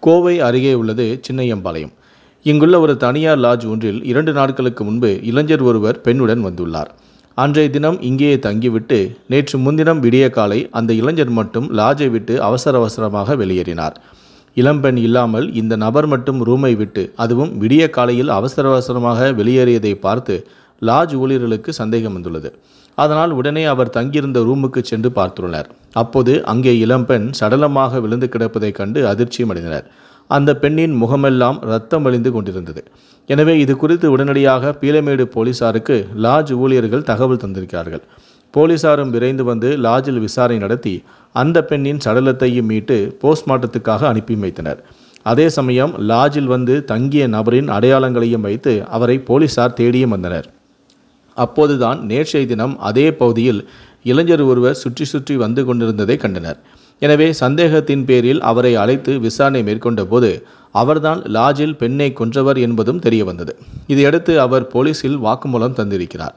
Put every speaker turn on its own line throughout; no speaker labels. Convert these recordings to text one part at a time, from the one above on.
கோவை அருகே உள்ளது சின்னையம்பாளையம். இங்குள்ள ஒரு தனியார் லாட்ஜ் ஒன்றில் 2 நாட்களுக்கு முன்பு இளைஞர் ஒருவர் பெண்ணுடன் வந்துள்ளார். அன்றைய தினம் இங்கேயே தங்கிவிட்டு நேற்று முன்தினம் விடிய காலை அந்த இளைஞர் மட்டும் லாட்ஜை விட்டு அவசரமாக வெளியேறினார். இளம்பெண் இல்லாமல் இந்த நபர் மட்டும் ரூமை விட்டு, அதுவும் விடிய காலையில் அவசரமாக வெளியேறியதை பார்த்து லாட்ஜ் ஊழியர்களுக்கு சந்தேகம் வந்துள்ளது. அதனால் உடனே அவர் தங்கியிருந்த ரூமுக்கு சென்று பார்த்துள்ளனர். அப்போது அங்கே இளம்பெண் சடலமாக விழுந்து கிடப்பதைக் கண்டு அதிர்ச்சியும் அடைந்தனர். அந்த பெண்ணின் முகமெல்லாம் இரத்தம் வழிந்து கொண்டிருந்தது. எனவே இது குறித்து உடனடியாக பீளமேடு போலீசாருக்கு லாட்ஜ் ஊழியர்கள் தகவல் தந்திருக்கிறார்கள். போலீசாரும் விரைந்து வந்து லாட்ஜில் விசாரணை நடத்தி அந்த பெண்ணின் சடலத்தையும் மீட்டு போஸ்ட்மார்ட்டத்துக்காக அனுப்பி வைத்தனர். அதே சமயம் லாட்ஜில் வந்து தங்கிய நபரின் அடையாளங்களையும் வைத்து அவரை போலீசார் தேடியும் வந்தனர். அப்போதுதான் நேற்றைய தினம் அதே பகுதியில் இளைஞர் ஒருவர் சுற்றி வந்து கொண்டிருந்ததை கண்டனர். எனவே சந்தேகத்தின் பேரில் அவரை அழைத்து விசாரணை மேற்கொண்ட போது அவர்தான் லாட்ஜில் பெண்ணை கொன்றவர் என்பதும் தெரிய வந்தது. இதையடுத்து அவர் போலீசில் வாக்குமூலம் தந்திருக்கிறார்.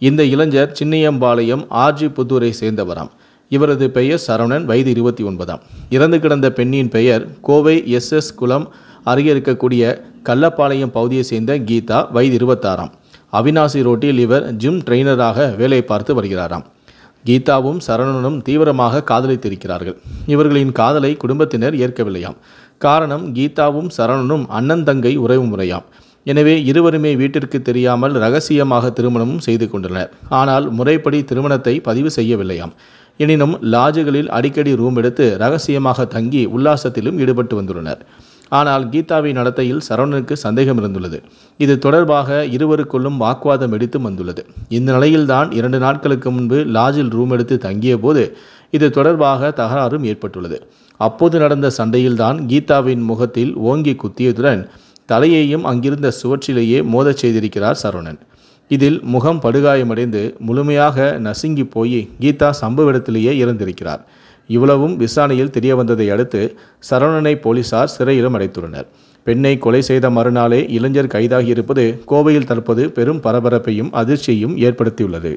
இந்த இளைஞர் சின்னையம்பாளையம் ஆர்ஜி புத்தூரை சேர்ந்தவராம். இவரது பெயர் சரவணன், வயது 29. இறந்து கிடந்த பெண்ணின் பெயர் கோவை SS குளம் அருகே இருக்கக்கூடிய கள்ளப்பாளையம் பகுதியை சேர்ந்த கீதா, வயது 26. அவினாசி ரோட்டில் இவர் ஜிம் ட்ரெயினராக வேலை பார்த்து வருகிறாராம். கீதாவும் சரவணனும் தீவிரமாக காதலித்திருக்கிறார்கள். இவர்களின் காதலை குடும்பத்தினர் ஏற்கவில்லையாம். காரணம், கீதாவும் சரவணனும் அண்ணன் தங்கை உறவு முறையாம். எனவே இருவருமே வீட்டிற்கு தெரியாமல் ரகசியமாக திருமணமும் செய்து கொண்டனர். ஆனால் முறைப்படி திருமணத்தை பதிவு செய்யவில்லையாம். எனினும் லாட்ஜுகளில் அடிக்கடி ரூம் எடுத்து ரகசியமாக தங்கி உல்லாசத்திலும் ஈடுபட்டு வந்துள்ளனர். ஆனால் கீதாவின் நடத்தையில் சரவணனுக்கு சந்தேகம் இருந்துள்ளது. இது தொடர்பாக இருவருக்குள்ளும் வாக்குவாதம் வெடித்து வந்துள்ளது. இந்த நிலையில்தான் 2 நாட்களுக்கு முன்பு லாட்ஜில் ரூம் எடுத்து தங்கிய போது இது தொடர்பாக தகராறும் ஏற்பட்டுள்ளது. அப்போது நடந்த சண்டையில்தான் கீதாவின் முகத்தில் ஓங்கி குத்தியதுடன் தலையையும் அங்கிருந்த சுவற்றிலேயே மோதச் செய்திருக்கிறார் சரவணன். இதில் முகம் படுகாயமடைந்து முழுமையாக நசுங்கி போய் கீதா சம்பவ இடத்திலேயே இறந்திருக்கிறார். இவ்வளவும் விசாரணையில் தெரிய வந்ததை அடுத்து சரவணனை போலீசார் சிறையிலும் அடைத்துள்ளனர். பெண்ணை கொலை செய்த மறுநாளே இளைஞர் கைதாகியிருப்பது கோவையில் தற்போது பெரும் பரபரப்பையும் அதிர்ச்சியையும் ஏற்படுத்தியுள்ளது.